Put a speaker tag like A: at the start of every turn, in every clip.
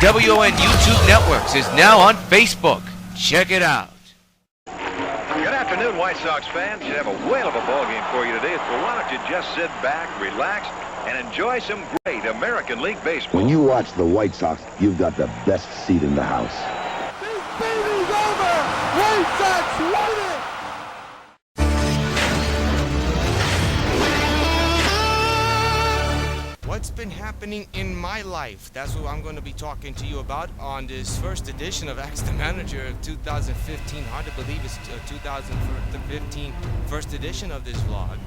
A: W.O.N. YouTube Networks is now on Facebook. Check it out.
B: Good afternoon, White Sox fans. You have a whale of a ball game for you today. So why don't you just sit back, relax, and enjoy some great American League baseball.
C: When you watch the White Sox, you've got the best seat in the house.
D: This baby's over! White Sox win it!
E: What's been happening in my life? That's what I'm going to be talking to you about on this first edition of Ask the Manager of 2015. Hard to believe it's 2015 first edition of this vlog.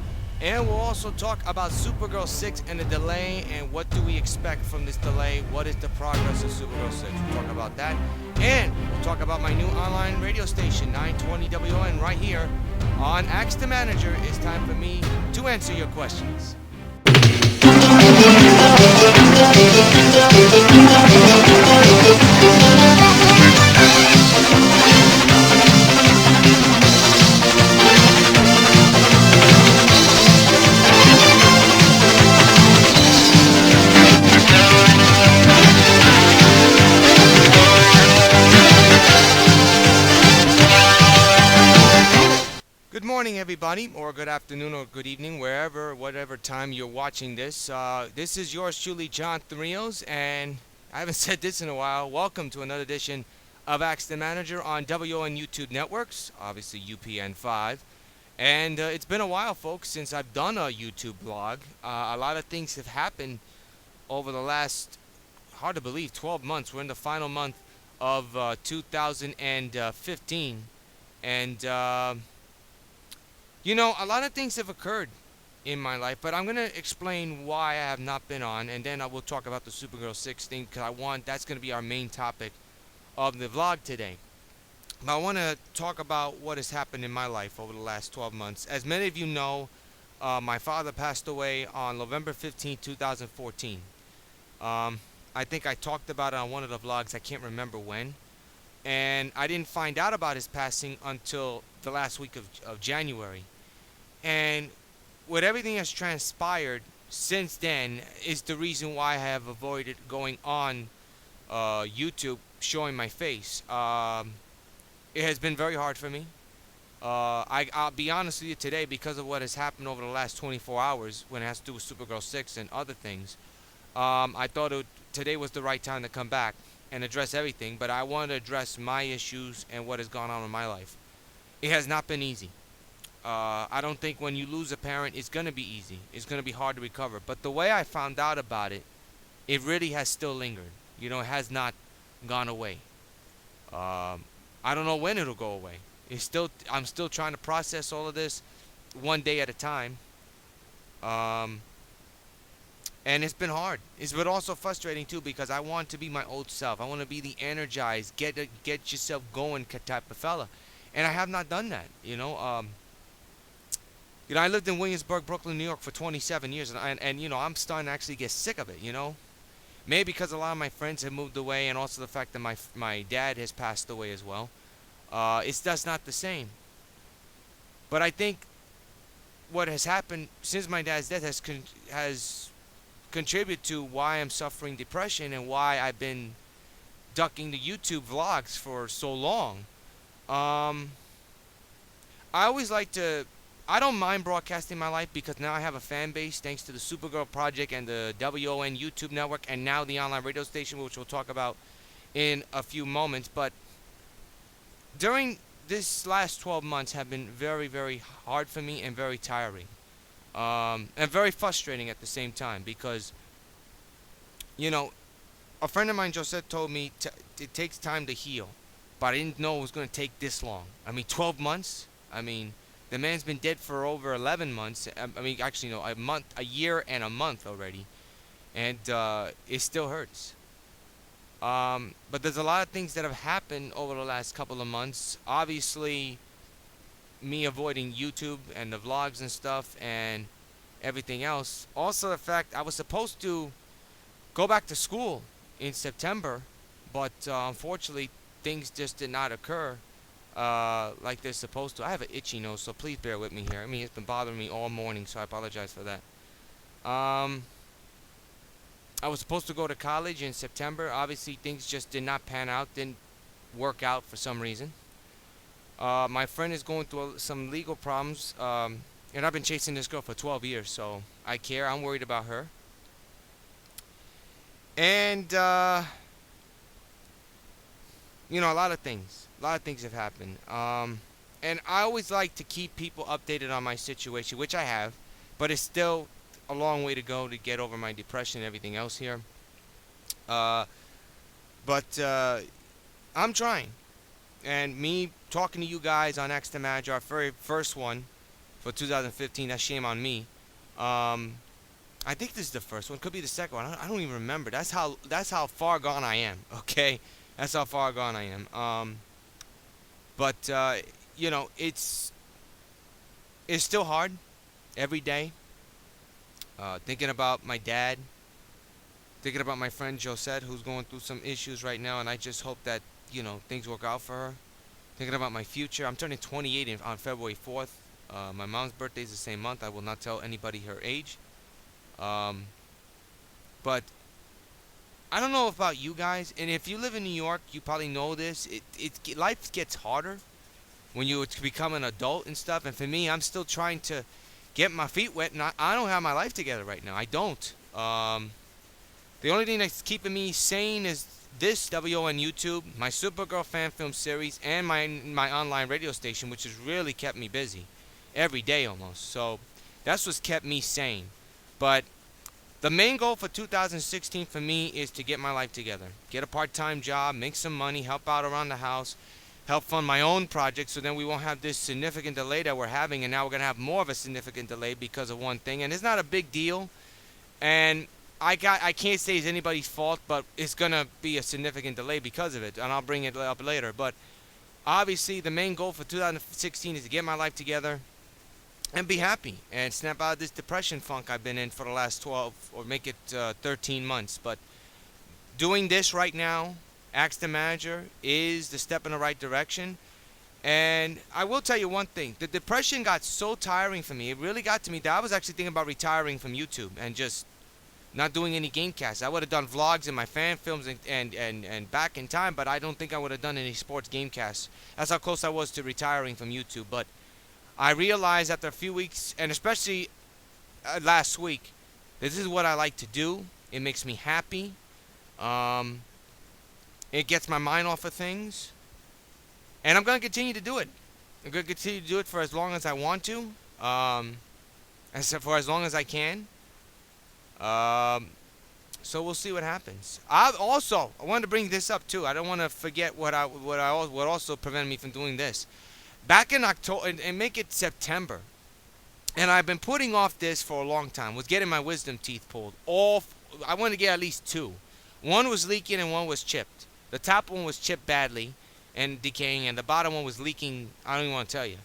E: And we'll also talk about Supergirl 6 and the delay, and what do we expect from this delay? What is the progress of Supergirl 6? We'll talk about that. And we'll talk about my new online radio station, 920 W.O.N. right here on Ask the Manager. It's time for me to answer your questions. Good morning, everybody, or good afternoon, or good evening, whatever time you're watching this. This is yours truly, John Therios, and I haven't said this in a while. Welcome to another edition of Ask the Manager on W.O.N. YouTube Networks, obviously UPN 5. And it's been a while, folks, since I've done a YouTube blog. A lot of things have happened over the last, hard to believe, 12 months. We're in the final month of 2015. And you know, a lot of things have occurred in my life, but I'm going to explain why I have not been on, and then I will talk about the Supergirl 6 thing, because that's going to be our main topic of the vlog today. But I want to talk about what has happened in my life over the last 12 months. As many of you know, my father passed away on November 15, 2014. I think I talked about it on one of the vlogs, I can't remember when. And I didn't find out about his passing until the last week of January. And with everything that's transpired since then is the reason why I have avoided going on YouTube showing my face. It has been very hard for me. I'll be honest with you today, because of what has happened over the last 24 hours when it has to do with Supergirl 6 and other things. I thought today was the right time to come back and address everything, but I want to address my issues and what has gone on in my life. It has not been easy. I don't think when you lose a parent it's going to be easy. It's going to be hard to recover. But the way I found out about it, it really has still lingered. You know, it has not gone away. I don't know when it'll go away. I'm still trying to process all of this one day at a time. And it's been hard. It's been also frustrating too, because I want to be my old self. I want to be the energized, get yourself going type of fella, and I have not done that. You know, I lived in Williamsburg, Brooklyn, New York for 27 years, and you know, I'm starting to actually get sick of it. You know, maybe because a lot of my friends have moved away, and also the fact that my dad has passed away as well. It's just not the same. But I think what has happened since my dad's death has contribute to why I'm suffering depression and why I've been ducking the YouTube vlogs for so long. I don't mind broadcasting my life, because now I have a fan base thanks to the Supergirl project and the W.O.N. YouTube network, and now the online radio station, which we'll talk about in a few moments. But during this last 12 months have been very, very hard for me and very tiring. And very frustrating at the same time, because, you know, a friend of mine, Josette, told me it takes time to heal, but I didn't know it was going to take this long. I mean, 12 months? I mean, the man's been dead for over 11 months. I mean, actually, no, a year and a month already, and it still hurts. But there's a lot of things that have happened over the last couple of months. Obviously, me avoiding YouTube and the vlogs and stuff and everything else. Also the fact I was supposed to go back to school in September, but unfortunately things just did not occur like they're supposed to. I have an itchy nose, so please bear with me here. I mean, it's been bothering me all morning, so I apologize for that. I was supposed to go to college in September. Obviously, things just did not pan out, didn't work out for some reason. My friend is going through some legal problems, and I've been chasing this girl for 12 years, so I care. I'm worried about her. And, a lot of things. A lot of things have happened. And I always like to keep people updated on my situation, which I have, but it's still a long way to go to get over my depression and everything else here. But I'm trying. And me talking to you guys on X the Manager, our very first one for 2015, that's shame on me. I think this is the first one. Could be the second one. I don't even remember. That's how far gone I am. Okay, that's how far gone I am. But it's still hard every day. Thinking about my dad. Thinking about my friend Josette, who's going through some issues right now, and I just hope that things work out for her. Thinking about my future. I'm turning 28 on February 4th. My mom's birthday is the same month. I will not tell anybody her age. But I don't know about you guys, and if you live in New York, you probably know this. Life gets harder when you become an adult and stuff. And for me, I'm still trying to get my feet wet, and I don't have my life together right now. I don't. The only thing that's keeping me sane is this W.O.N YouTube, my Supergirl fan film series, and my online radio station, which has really kept me busy every day almost. So that's what's kept me sane. But the main goal for 2016 for me is to get my life together. Get a part-time job, make some money, help out around the house, help fund my own project, so then we won't have this significant delay that we're having, and now we're going to have more of a significant delay because of one thing. And it's not a big deal. And I can't say it's anybody's fault, but it's going to be a significant delay because of it, and I'll bring it up later. But obviously, the main goal for 2016 is to get my life together and be happy and snap out of this depression funk I've been in for the last 12 or make it 13 months. But doing this right now, Ask the Manager, is the step in the right direction. And I will tell you one thing. The depression got so tiring for me. It really got to me that I was actually thinking about retiring from YouTube and just not doing any game casts. I would have done vlogs and my fan films and back in time, but I don't think I would have done any sports game casts. That's how close I was to retiring from YouTube. But I realized after a few weeks, and especially last week, this is what I like to do. It makes me happy. It gets my mind off of things. And I'm going to continue to do it. I'm going to continue to do it for as long as I want to. For as long as I can. So we'll see what happens. I wanted to bring this up too. I don't want to forget what also prevented me from doing this. Back in October, and make it September, and I've been putting off this for a long time, was getting my wisdom teeth pulled. I wanted to get at least two. One was leaking and one was chipped. The top one was chipped badly and decaying, and the bottom one was leaking. I don't even want to tell you.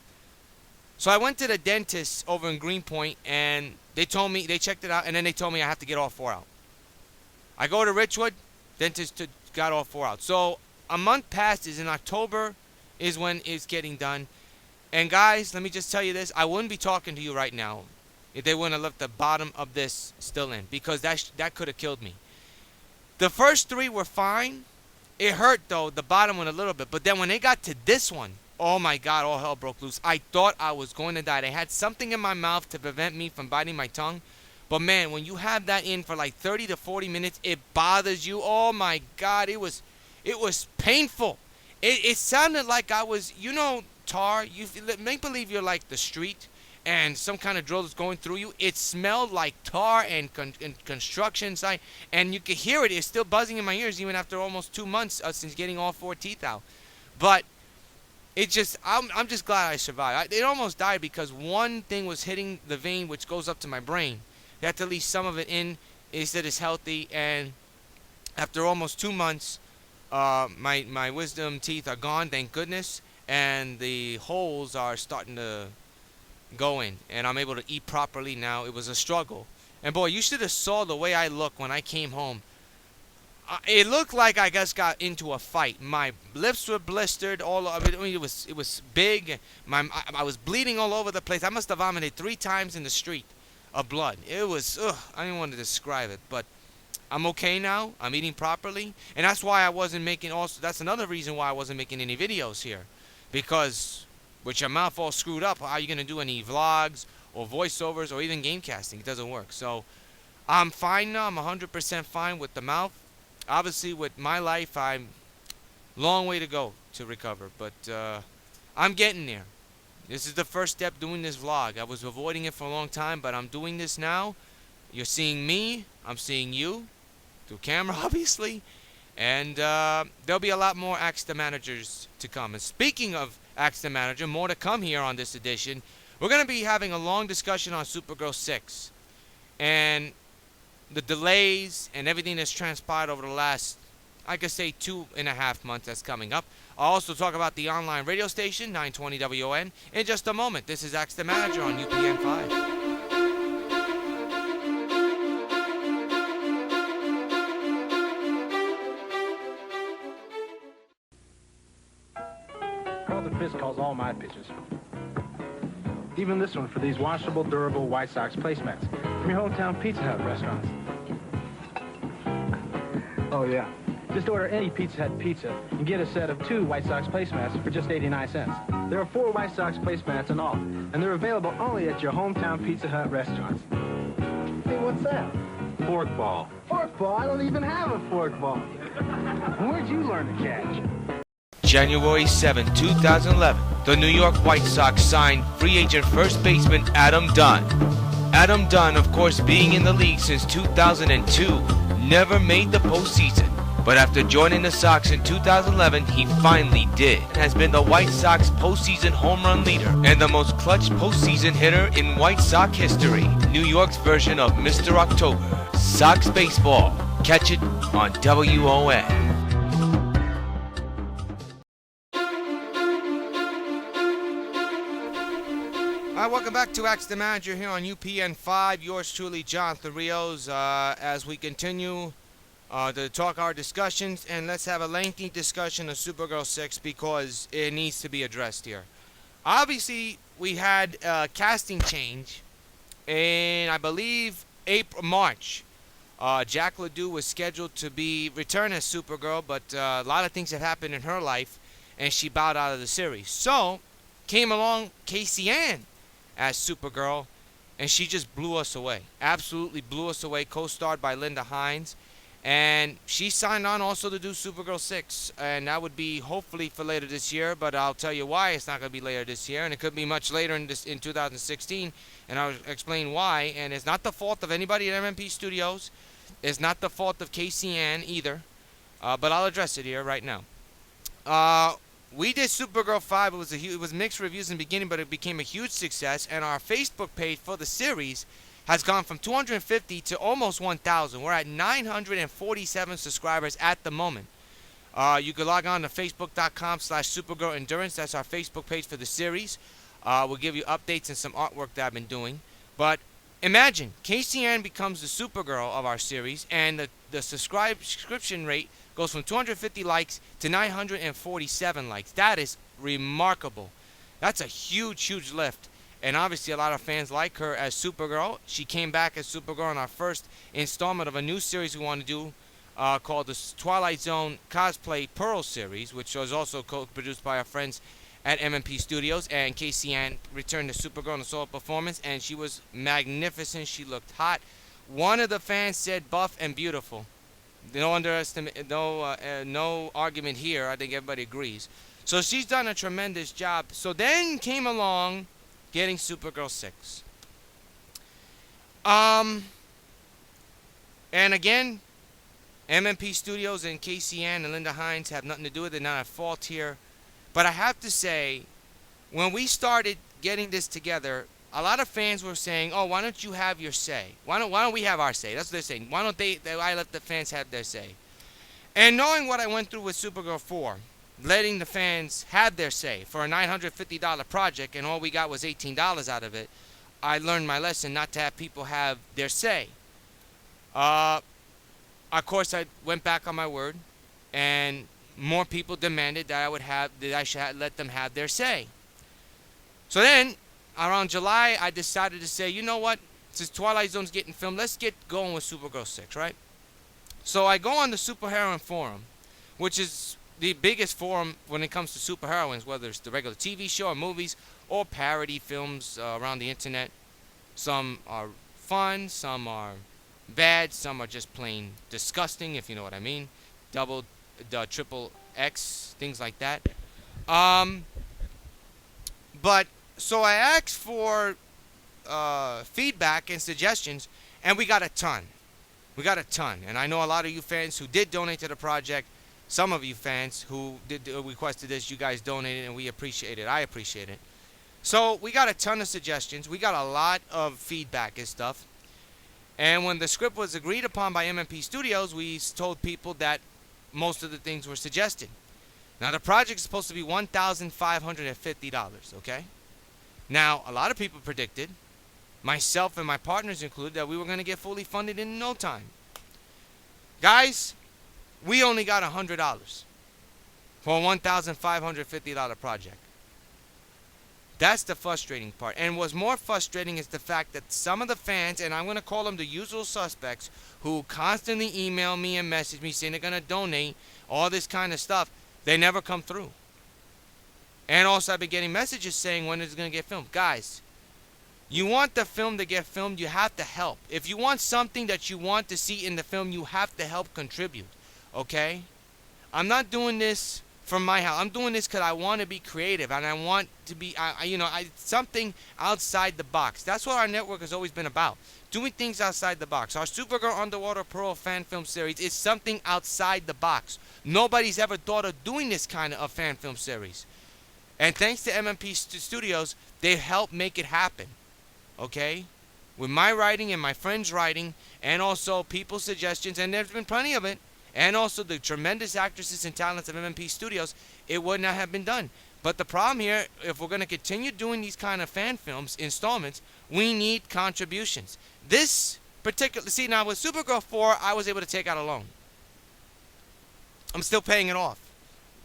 E: So I went to the dentist over in Greenpoint, and they checked it out, and then they told me I have to get all four out. I go to Richwood, dentist got all four out. So a month past is in October is when it's getting done. And guys, let me just tell you this. I wouldn't be talking to you right now if they wouldn't have left the bottom of this still in, because that could have killed me. The first three were fine. It hurt, though, the bottom one a little bit. But then when they got to this one, oh my God, all hell broke loose. I thought I was going to die. They had something in my mouth to prevent me from biting my tongue. But man, when you have that in for like 30 to 40 minutes, it bothers you. Oh my God, it was painful. It sounded like I was, tar. You make believe you're like the street and some kind of drill is going through you. It smelled like tar and construction site, and you could hear it. It's still buzzing in my ears even after almost 2 months since getting all four teeth out. But I'm just glad I survived. It almost died because one thing was hitting the vein which goes up to my brain. They had to leave some of it in. They said it's healthy, and after almost 2 months, my wisdom teeth are gone, thank goodness, and the holes are starting to go in, and I'm able to eat properly now. It was a struggle, and boy, you should have saw the way I looked when I came home. It looked like I just got into a fight. My lips were blistered all over. I mean, it was big. I was bleeding all over the place. I must have vomited 3 times in the street of blood. It was, I don't want to describe it, but I'm okay now. I'm eating properly. And that's why I wasn't making also that's another reason why I wasn't making any videos here. Because with your mouth all screwed up, how are you gonna do any vlogs or voiceovers or even game casting? It doesn't work. So I'm fine now. I'm 100% fine with the mouth. Obviously with my life I'm long way to go to recover, but I'm getting there. This is the first step doing this vlog. I was avoiding it for a long time, but I'm doing this now. You're seeing me. I'm seeing you through camera, obviously. And there'll be a lot more Ask the Managers to come. And speaking of Ask the Manager, more to come here on this edition. We're going to be having a long discussion on Supergirl 6. And the delays and everything that's transpired over the last, I could say, 2.5 months that's coming up. I'll also talk about the online radio station, 920 W.O.N. in just a moment. This is Ask the Manager on UPN 5.
F: Carlton Fisk calls all my pitches. Even this one for these washable, durable White Sox placemats from your hometown Pizza Hut restaurants. Oh, yeah. Just order any Pizza Hut pizza and get a set of 2 White Sox placemats for just 89 cents. There are 4 White Sox placemats in all, and they're available only at your hometown Pizza Hut restaurants. Hey, what's that? Fork ball. Fork ball? I don't even have a fork ball. Where'd you learn to catch?
A: January 7, 2011, the New York White Sox signed free agent first baseman Adam Dunn. Adam Dunn, of course, being in the league since 2002, never made the postseason. But after joining the Sox in 2011, he finally did. Has been the White Sox postseason home run leader and the most clutch postseason hitter in White Sox history. New York's version of Mr. October. Sox baseball. Catch it on W.O.N.
E: Alright, welcome back to Ask the Manager here on UPN 5. Yours truly, Jonathan Rios, as we continue to talk our discussions, and let's have a lengthy discussion of Supergirl 6 because it needs to be addressed here. Obviously, we had a casting change in, I believe, March. Jack LeDoux was scheduled to return as Supergirl, but a lot of things have happened in her life, and she bowed out of the series. So, came along Casey Ann as Supergirl, and she just blew us away. Absolutely blew us away, co-starred by Linda Hines. And she signed on also to do Supergirl 6, and that would be hopefully for later this year, but I'll tell you why it's not going to be later this year, and it could be much later in 2016, and I'll explain why. And it's not the fault of anybody at MMP Studios. It's not the fault of Casey Ann either, but I'll address it here right now. We did Supergirl 5. It was mixed reviews in the beginning, but it became a huge success, and our Facebook page for the series has gone from 250 to almost 1,000. We're at 947 subscribers at the moment. You can log on to facebook.com/Supergirl Endurance. That's our Facebook page for the series. We'll give you updates and some artwork that I've been doing. But imagine, Casey Ann becomes the Supergirl of our series, and the subscription rate goes from 250 likes to 947 likes. That is remarkable. That's a huge, huge lift. And obviously a lot of fans like her as Supergirl. She came back as Supergirl in our first installment of a new series we want to do called the Twilight Zone Cosplay Pearl series, which was also co-produced by our friends at MMP Studios. And Casey Ann returned to Supergirl in a solo performance, and she was magnificent. She looked hot. One of the fans said buff and beautiful. No argument here. I think everybody agrees. So she's done a tremendous job. So then came along getting Supergirl 6. And again, MMP Studios and Casey Ann and Linda Hines have nothing to do with it. Not at fault here. But I have to say, when we started getting this together, a lot of fans were saying, oh, why don't you have your say? Why don't we have our say? That's what they're saying. Why don't I let the fans have their say? And knowing what I went through with Supergirl 4, letting the fans have their say for a $950 project, and all we got was $18 out of it, I learned my lesson not to have people have their say. Of course, I went back on my word, and more people demanded that I should let them have their say. So then, around July, I decided to say, you know what? Since Twilight Zone's getting filmed, let's get going with Supergirl 6, right? So I go on the superheroine forum, which is the biggest forum when it comes to superheroines, whether it's the regular TV show or movies or parody films around the internet. Some are fun, some are bad, some are just plain disgusting, if you know what I mean. Triple X, things like that. But so I asked for feedback and suggestions, and we got a ton. We got a ton. And I know a lot of you fans who did donate to the project. Some of you fans who did requested this, you guys donated, and we appreciate it. I appreciate it. So we got a ton of suggestions. We got a lot of feedback and stuff. And when the script was agreed upon by MMP Studios, we told people that most of the things were suggested. Now, the project is supposed to be $1,550, okay? Now, a lot of people predicted, myself and my partners included, that we were going to get fully funded in no time. Guys, we only got $100 for a $1,550 project. That's the frustrating part. And what's more frustrating is the fact that some of the fans, and I'm going to call them the usual suspects, who constantly email me and message me saying they're going to donate, all this kind of stuff, they never come through. And also I've been getting messages saying when it's going to get filmed. Guys, you want the film to get filmed, you have to help. If you want something that you want to see in the film, you have to help contribute. Okay? I'm not doing this from my house. I'm doing this because I want to be creative and I want to be, something outside the box. That's what our network has always been about. Doing things outside the box. Our Supergirl Underwater Pearl fan film series is something outside the box. Nobody's ever thought of doing this kind of fan film series. And thanks to MMP Studios, they helped make it happen. Okay? With my writing and my friends' writing, and also people's suggestions, and there's been plenty of it, and also the tremendous actresses and talents of MMP Studios, it would not have been done. But the problem here, if we're going to continue doing these kind of fan films, installments, we need contributions. This particular, see now with Supergirl 4, I was able to take out a loan. I'm still paying it off.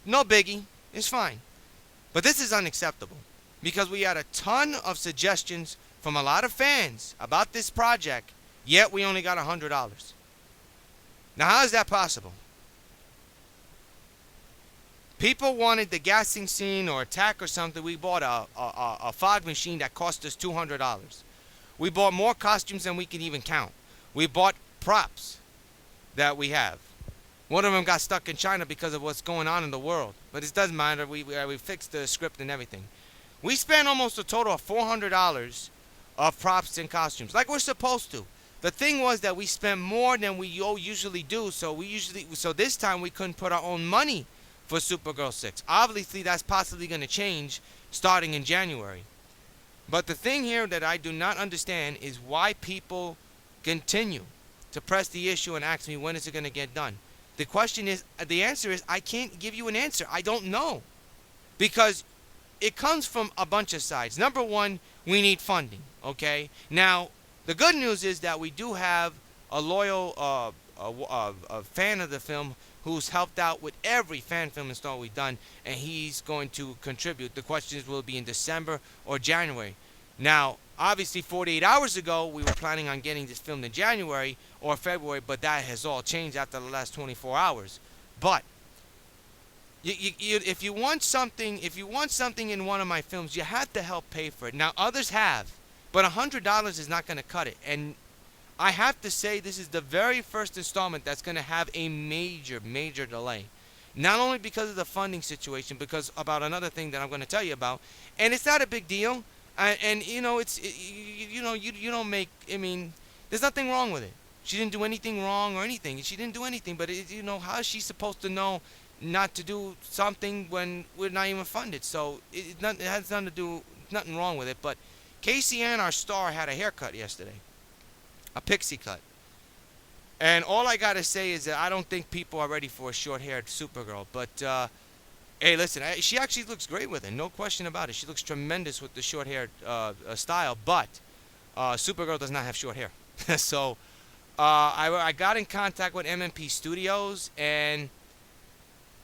E: No biggie, it's fine. But this is unacceptable because we had a ton of suggestions from a lot of fans about this project, yet we only got $100. Now, how is that possible? People wanted the gassing scene or attack or something. We bought a fog machine that cost us $200. We bought more costumes than we can even count. We bought props that we have. One of them got stuck in China because of what's going on in the world. But it doesn't matter. We fixed the script and everything. We spent almost a total of $400 of props and costumes, like we're supposed to. The thing was that we spent more than we usually do, so this time we couldn't put our own money for Supergirl 6. Obviously, that's possibly going to change starting in January. But the thing here that I do not understand is why people continue to press the issue and ask me when is it going to get done. The answer is I can't give you an answer. I don't know. Because it comes from a bunch of sides. Number one, we need funding, okay? Now, the good news is that we do have a loyal a fan of the film who's helped out with every fan film install we've done, and he's going to contribute. The questions will be in December or January. Now, obviously, 48 hours ago, we were planning on getting this filmed in January or February, but that has all changed after the last 24 hours. But if you want something in one of my films, you have to help pay for it. Now, others have. But $100 is not going to cut it. And I have to say this is the very first installment that's going to have a major, major delay. Not only because of the funding situation, because about another thing that I'm going to tell you about. And it's not a big deal. And you know, you don't make, I mean, there's nothing wrong with it. She didn't do anything wrong or anything. She didn't do anything. But, how is she supposed to know not to do something when we're not even funded? So it has nothing to do, nothing wrong with it. But Casey Ann, our star, had a haircut yesterday. A pixie cut. And all I got to say is that I don't think people are ready for a short-haired Supergirl. But, hey, listen, she actually looks great with it. No question about it. She looks tremendous with the short-haired style. But Supergirl does not have short hair. So I got in contact with MMP Studios, and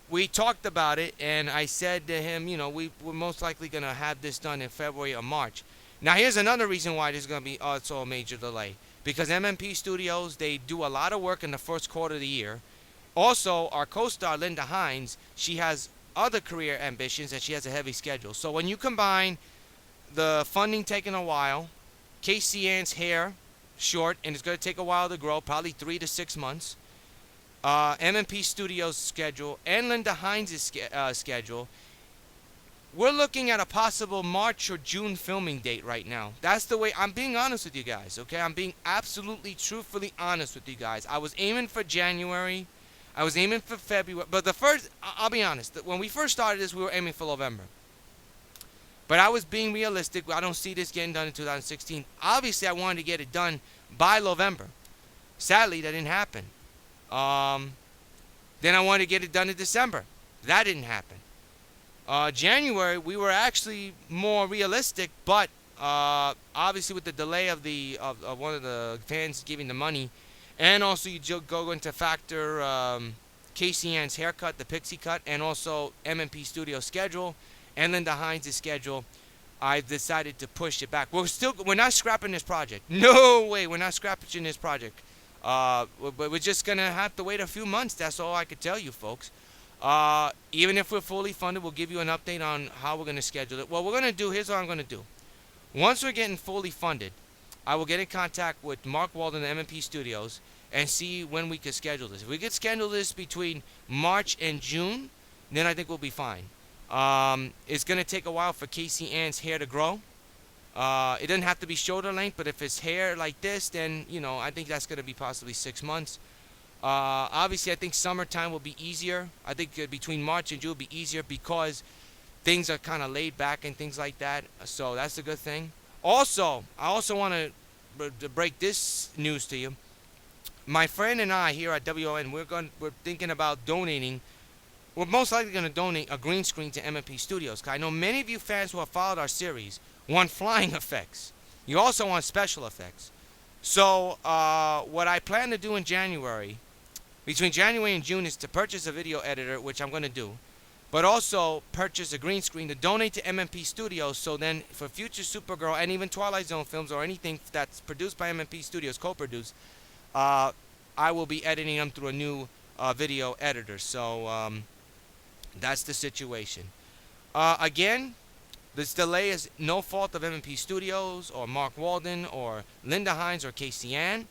E: we talked about it. And I said to him, we're most likely going to have this done in February or March. Now, here's another reason why this is going to be also a major delay. because MMP Studios, they do a lot of work in the first quarter of the year. Also, our co-star Linda Hines, she has other career ambitions and she has a heavy schedule. So when you combine the funding taking a while, Casey Ann's hair short and it's going to take a while to grow, probably 3 to 6 months, MMP Studios schedule and Linda Hines' schedule, we're looking at a possible March or June filming date right now. That's the way, I'm being honest with you guys, okay? I'm being absolutely, truthfully honest with you guys. I was aiming for January. I was aiming for February. But I'll be honest, when we first started this, we were aiming for November. But I was being realistic. I don't see this getting done in 2016. Obviously, I wanted to get it done by November. Sadly, that didn't happen. Then I wanted to get it done in December. That didn't happen. January, we were actually more realistic, but obviously with the delay of one of the fans giving the money, and also you go into factor Casey Ann's haircut, the pixie cut, and also MMP Studio schedule, and Linda Hines' schedule, I've decided to push it back. We're not scrapping this project. No way, we're not scrapping this project. But we're just gonna have to wait a few months. That's all I could tell you, folks. Even if we're fully funded, we'll give you an update on how we're going to schedule it. What we're going to do, here's what I'm going to do. Once we're getting fully funded, I will get in contact with Mark Walden and MMP Studios and see when we can schedule this. If we could schedule this between March and June, then I think we'll be fine. It's going to take a while for Casey Ann's hair to grow. It doesn't have to be shoulder length, but if it's hair like this, then, I think that's going to be possibly 6 months. Obviously, I think summertime will be easier. I think between March and June will be easier because things are kind of laid back and things like that. So that's a good thing. Also, I also want to break this news to you. My friend and I here at W.O.N, we're thinking about donating. We're most likely going to donate a green screen to MMP Studios. I know many of you fans who have followed our series want flying effects. You also want special effects. So what I plan to do in January, between January and June, is to purchase a video editor, which I'm going to do, but also purchase a green screen to donate to MMP Studios, so then for future Supergirl and even Twilight Zone films or anything that's produced by MMP Studios, co-produced, I will be editing them through a new video editor. So that's the situation. Again, this delay is no fault of MMP Studios or Mark Walden or Linda Hines or Casey Ann.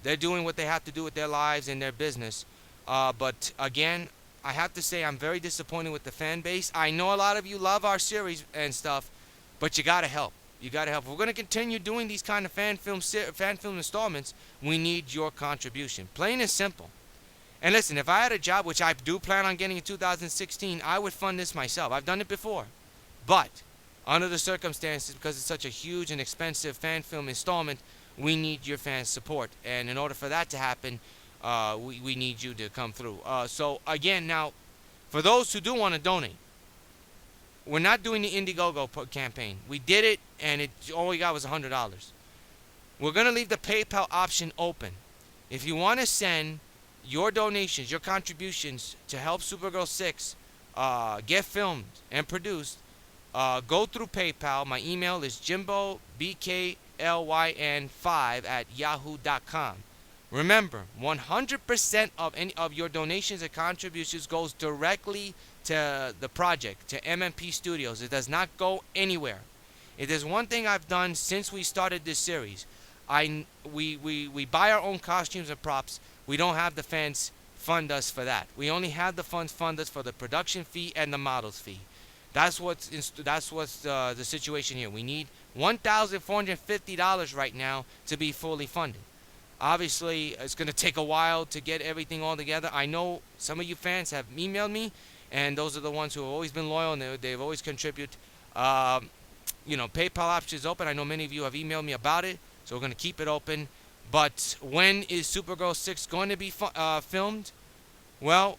E: They're doing what they have to do with their lives and their business. But again, I have to say I'm very disappointed with the fan base. I know a lot of you love our series and stuff, but you got to help. You got to help. If we're going to continue doing these kind of fan film installments, we need your contribution. Plain and simple. And listen, if I had a job, which I do plan on getting in 2016, I would fund this myself. I've done it before. But under the circumstances, because it's such a huge and expensive fan film installment, we need your fans' support. And in order for that to happen, we need you to come through. So again, now, for those who do want to donate, we're not doing the Indiegogo campaign. We did it, and all we got was $100. We're going to leave the PayPal option open. If you want to send your donations, your contributions to help Supergirl 6 get filmed and produced, go through PayPal. My email is jimbobklyn5@yahoo.com. Remember, 100% of any of your donations and contributions goes directly to the project, to MMP Studios. It does not go anywhere. If there's one thing I've done since we started this series, we buy our own costumes and props. We don't have the fans fund us for that. We only have the funds fund us for the production fee and the models fee. That's what's the situation here. We need $1,450 right now to be fully funded. Obviously, it's going to take a while to get everything all together. I know some of you fans have emailed me, and those are the ones who have always been loyal, and they've always contributed. PayPal option is open. I know many of you have emailed me about it, so we're going to keep it open. But when is Supergirl 6 going to be filmed? Well,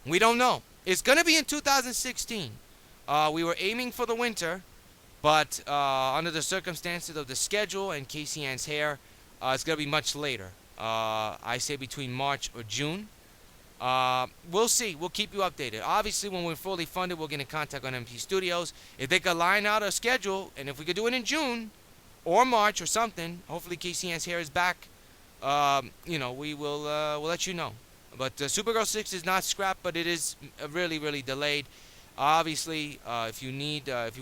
E: we don't know. It's going to be in 2016. We were aiming for the winter, but under the circumstances of the schedule and Casey Ann's hair, it's going to be much later. I say between March or June. We'll see. We'll keep you updated. Obviously, when we're fully funded, we'll get in contact on MP Studios. If they could line out a schedule, and if we could do it in June, or March or something. Hopefully Casey Ann's hair is back. We will we'll let you know. But Supergirl 6 is not scrapped, but it is really, really delayed. Obviously, if you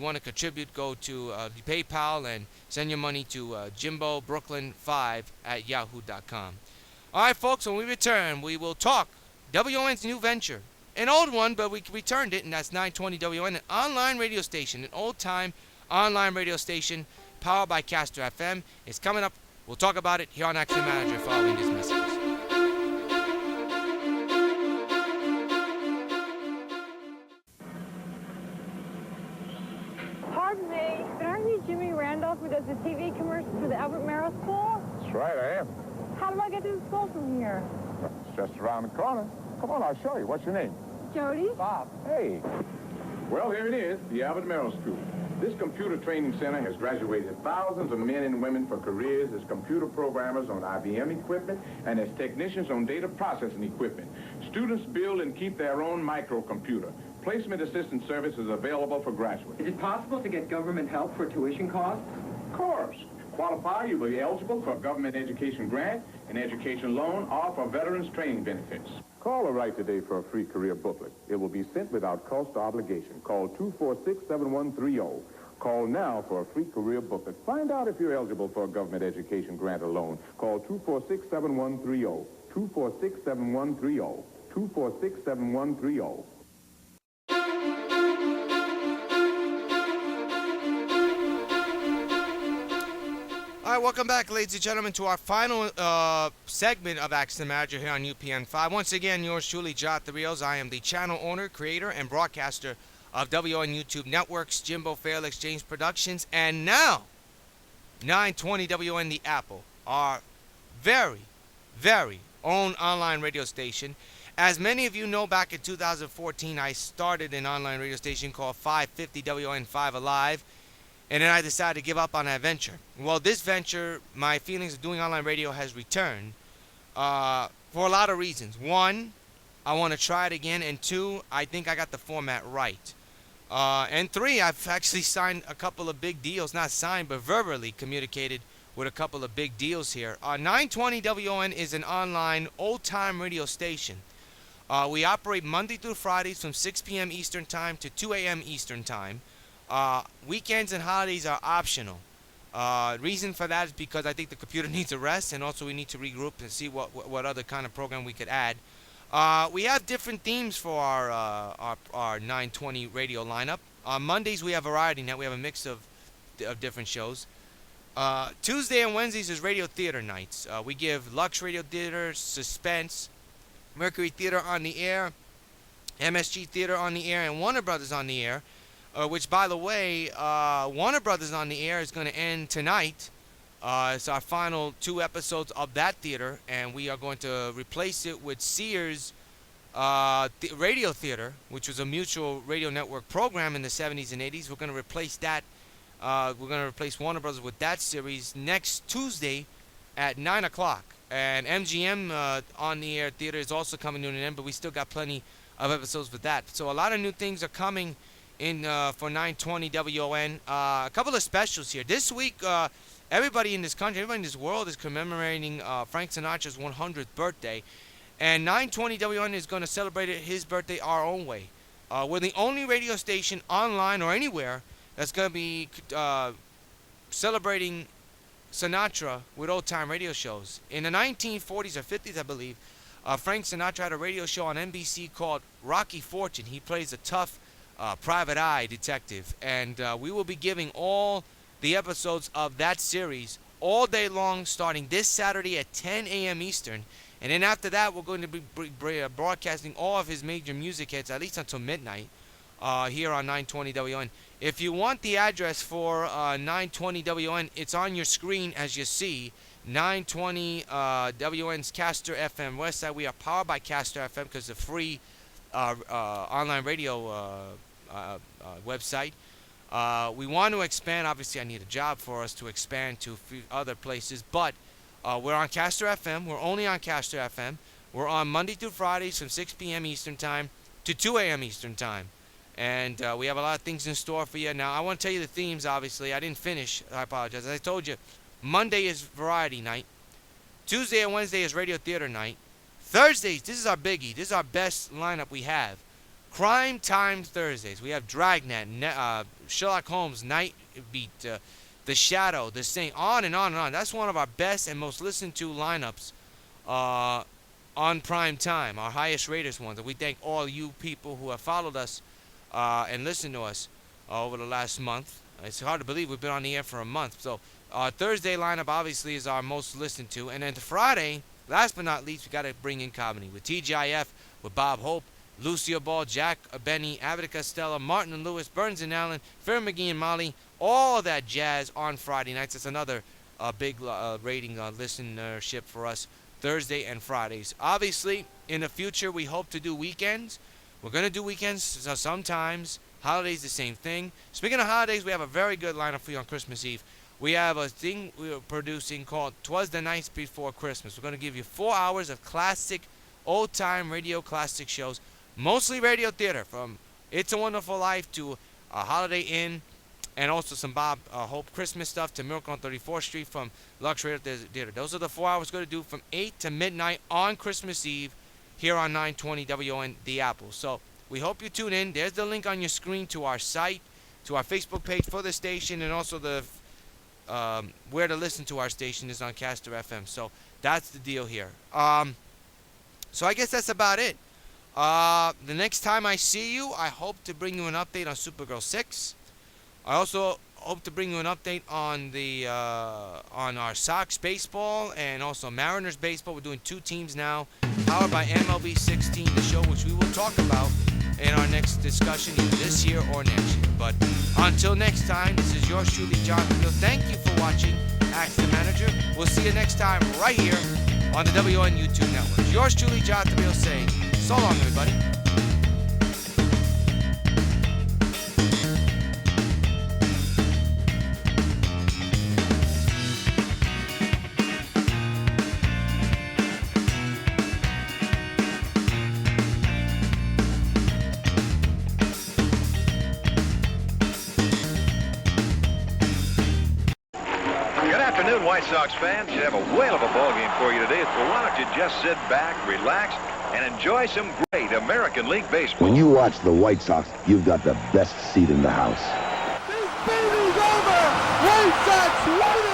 E: want to contribute, go to PayPal and send your money to JimboBrooklyn5 at yahoo.com. All right, folks, when we return, we will talk W.O.N's new venture. An old one, but we returned it, and that's 920 W.O.N, an online radio station, an old-time online radio station powered by Caster FM. It's coming up. We'll talk about it here on Action Manager following these messages.
G: Pardon me, but aren't you Jimmy Randolph who does the TV commercials for the Albert Merrill School?
H: That's right, I am.
G: How do I get to the school from here?
H: It's just around the corner. Come on, I'll show you. What's your name?
G: Jody?
H: Bob. Hey. Well, here it is, the Albert Merrill School. This computer training center has graduated thousands of men and women for careers as computer programmers on IBM equipment and as technicians on data processing equipment. Students build and keep their own microcomputer. Placement assistance service is available for graduates.
I: Is it possible to get government help for tuition costs?
H: Of course. Qualify, you'll be eligible for a government education grant, an education loan, or for veterans training benefits. Call or write today for a free career booklet. It will be sent without cost or obligation. Call 246-7130. Call now for a free career booklet. Find out if you're eligible for a government education grant or loan. Call 246-7130. 246-7130. 246-7130.
E: All right, welcome back, ladies and gentlemen, to our final segment of Accident Manager here on UPN 5. Once again, yours truly, Jot the Rios. I am the channel owner, creator, and broadcaster of W.O.N YouTube Networks, Jimbo Fairlex James Productions, and now 920 W.O.N The Apple, our very, very own online radio station. As many of you know, back in 2014, I started an online radio station called 550 W.O.N 5 Alive. And then I decided to give up on that venture. Well, this venture, my feelings of doing online radio has returned for a lot of reasons. One, I want to try it again. And two, I think I got the format right. And three, I've actually signed a couple of big deals. Not signed, but verbally communicated with a couple of big deals here. 920 W.O.N is an online old-time radio station. We operate Monday through Fridays from 6 p.m. Eastern Time to 2 a.m. Eastern Time. Weekends and holidays are optional. Reason for that is because I think the computer needs a rest, and also we need to regroup and see what other kind of program we could add. We have different themes for our 920 radio lineup. On Mondays we have Variety Net. We have a mix of different shows. Tuesday and Wednesdays is Radio Theater nights. We give Lux Radio Theater, Suspense, Mercury Theater on the air, MSG Theater on the air, and Warner Brothers on the air. Which, by the way, Warner Brothers on the air is going to end tonight. It's our final 2 episodes of that theater, and we are going to replace it with Sears Radio Theater, which was a mutual radio network program in the 70s and 80s. We're going to replace that. We're going to replace Warner Brothers with that series next Tuesday at 9 o'clock. And MGM on the air theater is also coming to an end, but we still got plenty of episodes with that. So a lot of new things are coming in for 920 W.O.N. A couple of specials here. This week, everybody in this country, everybody in this world is commemorating Frank Sinatra's 100th birthday. And 920 W.O.N. is going to celebrate his birthday our own way. We're the only radio station online or anywhere that's going to be celebrating Sinatra with old-time radio shows. In the 1940s or 50s, I believe, Frank Sinatra had a radio show on NBC called Rocky Fortune. He plays a tough private eye detective, and we will be giving all the episodes of that series all day long, starting this Saturday at 10 a.m. Eastern, and then after that we're going to be broadcasting all of his major music hits at least until midnight here on 920 W.O.N. If you want the address for 920 W.O.N, it's on your screen as you see. 920 W.O.N's Caster FM website. We are powered by Caster FM because it's a free online radio website. We want to expand. Obviously, I need a job for us to expand to other places, but we're on Caster FM. We're only on Caster FM. We're on Monday through Fridays from 6 p.m. Eastern Time to 2 a.m. Eastern Time. And we have a lot of things in store for you. Now, I want to tell you the themes, obviously. I didn't finish. I apologize. As I told you, Monday is variety night. Tuesday and Wednesday is radio theater night. Thursdays, this is our biggie. This is our best lineup we have. Crime Time Thursdays. We have Dragnet, Sherlock Holmes, Night Beat, The Shadow, The Saint, on and on and on. That's one of our best and most listened to lineups on prime time, our highest raters ones. And we thank all you people who have followed us and listened to us over the last month. It's hard to believe we've been on the air for a month. So our Thursday lineup obviously is our most listened to. And then the Friday, last but not least, we got to bring in comedy with TGIF, with Bob Hope, Lucio Ball, Jack Benny, Abbott Costello, Martin and Lewis, Burns and Allen, Fair McGee and Molly, all that jazz on Friday nights. It's another big rating listenership for us, Thursday and Fridays. Obviously, in the future, we hope to do weekends. We're going to do weekends sometimes. Holidays, the same thing. Speaking of holidays, we have a very good lineup for you on Christmas Eve. We have a thing we're producing called 'Twas the Night Before Christmas. We're going to give you 4 hours of classic, old-time radio classic shows, mostly radio theater, from It's a Wonderful Life to Holiday Inn, and also some Bob Hope Christmas stuff to Miracle on 34th Street from Lux Radio Theater. Those are the 4 hours we're going to do from 8 to midnight on Christmas Eve here on 920 W.O.N. The Apple. So we hope you tune in. There's the link on your screen to our site, to our Facebook page for the station, and also the where to listen to our station is on Caster FM. So that's the deal here. So I guess that's about it. The next time I see you, I hope to bring you an update on Supergirl 6. I also hope to bring you an update on the on our Sox baseball and also Mariners baseball. We're doing 2 teams now, powered by MLB 16, the show which we will talk about in our next discussion, either this year or next year. But until next time, this is yours truly, John Field. Thank you for watching Ask the Manager. We'll see you next time right here on the WON YouTube network. Yours truly, John Field, saying so long, everybody.
B: White Sox fans, should have a whale of a ball game for you today. So why don't you just sit back, relax, and enjoy some great American League baseball.
C: When you watch the White Sox, you've got the best seat in the house.
D: This baby's over! White Sox win